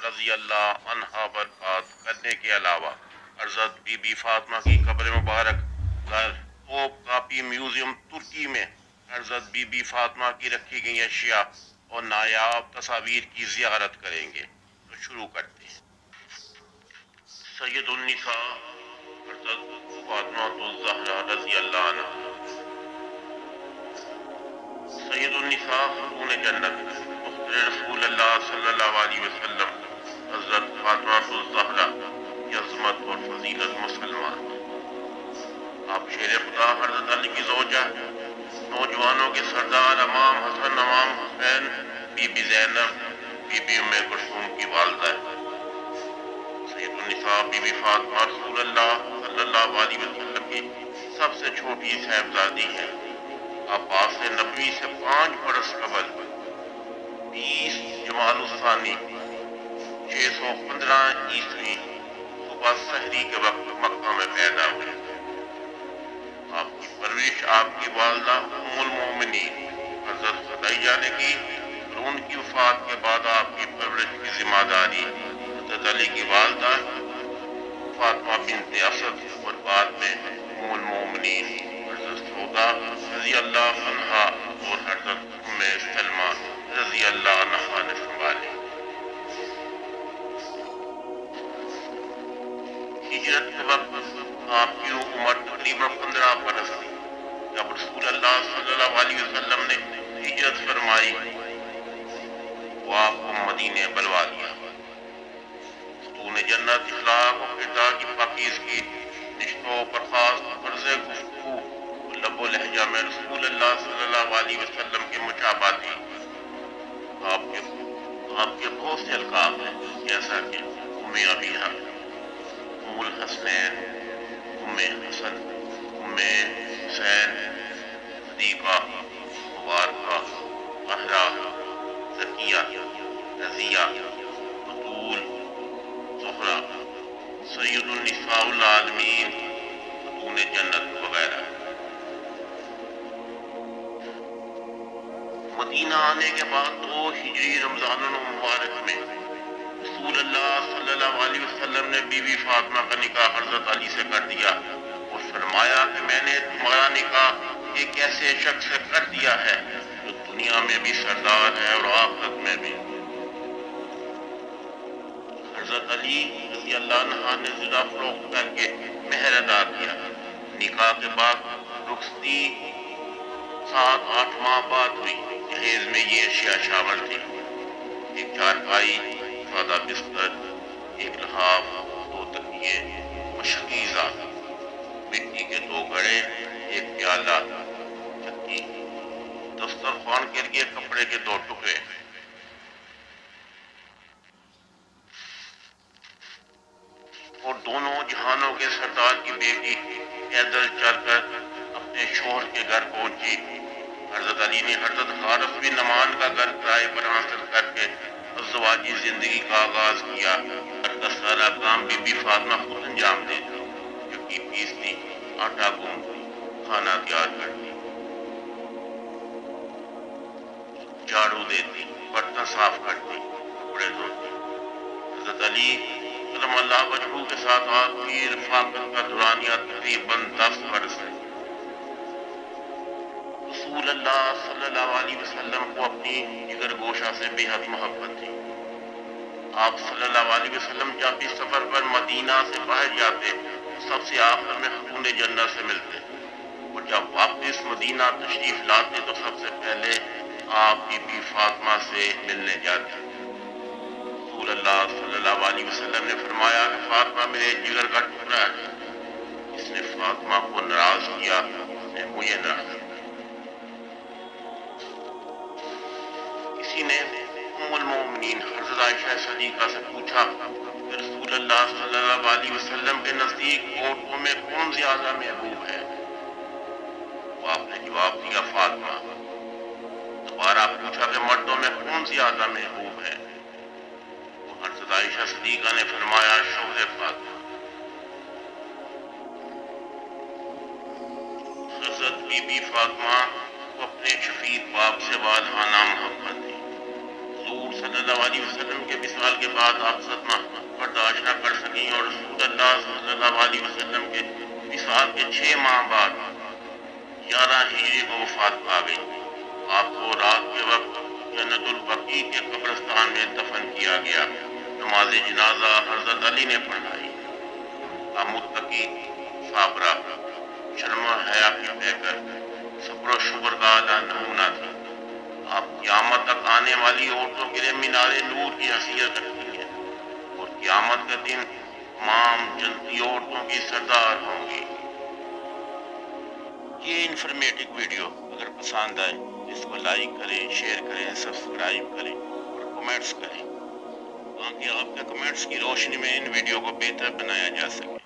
رضی اللہ عنہا پر بات کرنے کے علاوہ حضرت بی بی فاطمہ کی قبر مبارک در توپ کاپی میوزیم ترکی میں حضرت بی بی فاطمہ کی رکھی گئی اشیاء اور نایاب تصاویر کی زیارت کریں گے۔ تو شروع کرتے ہیں۔ سید النساء حضرت فاطمہ الزہرا رضی اللہ عنہا۔ سید النساء خاتون جنت مختار رسول اللہ صلی اللہ علیہ وسلم حضرت فاطمہ الزہرا کی عظمت اور فضیلت مسلمان۔ آپ شیر خدا حضرت علی کی زوجہ، نوجوانوں کے سردار امام حسن امام حسین، بی بی زینب، بی بی ام کلثوم کی والدہ۔ سید النساء بی بی فاطمہ رسول اللہ صلی اللہ علیہ وسلم کی سب سے چھوٹی صاحبزادی ہیں۔ عباس نبوی سے 5 برس قبل 20 جمال الثانی 615 عیسوی صبح سحری کے وقت مکہ میں پیدا ہوئے۔ آپ کی پرورش آپ کی والدہ ام المومنین حضرت خدیجہ نے کی اور ان کی وفات کے بعد آپ کی پرورش کی ذمہ داری حضرت علی کی والدہ فاطمہ بنت اسد اور بعد میں ام المومنین حضرت سودا رضی اللہ عنہا اور حضرت ام سلمہ رضی اللہ عنہا نے سنبھالی۔ ہجرت کے وقت آپ کی عمر تقریباً 15 برس تھی جب رسول اللہ صلی اللہ علیہ وسلم نے ہجرت فرمائی تو آپ کو مدینے بلوا لیا۔ خاتون جنت اخلاق و کردار کی پاکیزگی، رشتوں پر خاص طرز گفتگو اور لب و لہجہ میں رسول اللہ صلی اللہ علیہ وسلم کے مشابہ تھی۔ آپ کے بہت سے القاب ہیں جیسا کہ ام ابیہا، ام الحسنین، ام حسن، ام حسین، صدیقہ، مبارکہ، طاہرہ، زکیہ، رضیہ، بطول، زہرا، سید النساء العالمین، خاتون جنت وغیرہ۔ مدینہ آنے کے بعد 2 ہجری رمضان المبارک میں رسول اللہ صلی اللہ علیہ وسلم نے بی بی فاطمہ کا نکاح حضرت علی سے کر دیا اور فرمایا کہ میں نے تمہارا نکاح ایک ایسے شخص سے کر دیا ہے جو دنیا میں بھی سردار ہے اور آخرت میں بھی۔ حضرت علی رضی اللہ عنہ نے زرہ فروخت کر کے مہر ادا کیا۔ نکاح کے بعد رخصتی 7-8 ماہ بعد ہوئی۔ جہیز میں یہ اشیاء شامل تھی: ایک چارپائی، سادہ بستر، ایک لحاف، 2 تکیے، مشکیزہ، مٹی کے 2 گھڑے، ایک پیالہ، چکی، دسترخوان کے لیے کپڑے کے 2 ٹکڑے۔ اور دونوں جہانوں کے سردار کی بیٹی پیدل چل کر اپنے شوہر کے گھر پہنچی۔ حضرت علی نے حضرت حارث بن نعمان کا گھر کرائے پر حاصل کر کے ازدواجی زندگی کا آغاز کیا۔ گھر کا سارا کام بی بی فاطمہ خود انجام دیتی، چکی پیستی، آٹا گوندتی، کھانا تیار کرتی، جھاڑو دیتی، برتن صاف کرتی، کپڑے دھوتی۔ حضرت علی کرم اللہ وجہہ کے ساتھ آپ کی رفاقت کا دورانیہ تقریباً 10 برس ہے۔ رسول اللہ صلی اللہ علیہ وسلم کو اپنی جگر گوشہ سے بے حد محبت تھی۔ آپ صلی اللہ علیہ وسلم جب بھی سفر پر مدینہ سے باہر جاتے سب سے آخر میں خاتون جنت سے ملتے، اور جب واپس مدینہ تشریف لاتے تو سب سے پہلے آپ بی بی فاطمہ سے ملنے جاتے۔ رسول اللہ صلی اللہ علیہ وسلم نے فرمایا کہ فاطمہ میرے جگر کا ٹکڑا ہے، جس نے فاطمہ کو ناراض کیا اس نے مجھے ناراض کیا۔ کسی نے ام المومنین حضرت عائشہ صدیقہ سے پوچھا کہ رسول اللہ صلی اللہ علیہ وسلم کے نزدیک عورتوں میں کون زیادہ محبوب ہے؟ تو آپ نے جواب دیا فاطمہ۔ دوبارہ پوچھا کہ مردوں میں کون زیادہ محبوب ہے؟ تو حضرت عائشہ صدیقہ نے فرمایا شوہر فاطمہ۔ حضرت بی بی فاطمہ کو اپنے شفیق باپ سے والہانہ محبت تھی۔ حضور صلی اللہ علیہ وسلم کے وصال کے بعد آپ صدمہ برداشت نہ کر سکیں اور رسول اللہ صلی اللہ علیہ وسلم کے وصال کے 6 ماہ بعد 11 ہجری کو وفات پا گئی۔ آپ کو رات کے وقت جنت البقیع کے قبرستان میں دفن کیا گیا۔ نماز جنازہ حضرت علی نے پڑھائی۔ آپ متقی، صابرہ، شرم و حیا کی پیکر، صبر و شکر کا اعلیٰ نمونہ تھی۔ آپ قیامت تک آنے والی عورتوں کے لیے مینار نور کی حیثیت رکھتی ہیں اور قیامت کے دن تمام جنتی عورتوں کی سردار ہوں گی۔ یہ انفارمیٹو ویڈیو اگر پسند آئے تو اس کو لائک کریں، شیئر کریں، سبسکرائب کریں اور کمنٹس کریں تاکہ آپ کے کمنٹس کی روشنی میں ان ویڈیو کو بہتر بنایا جا سکے۔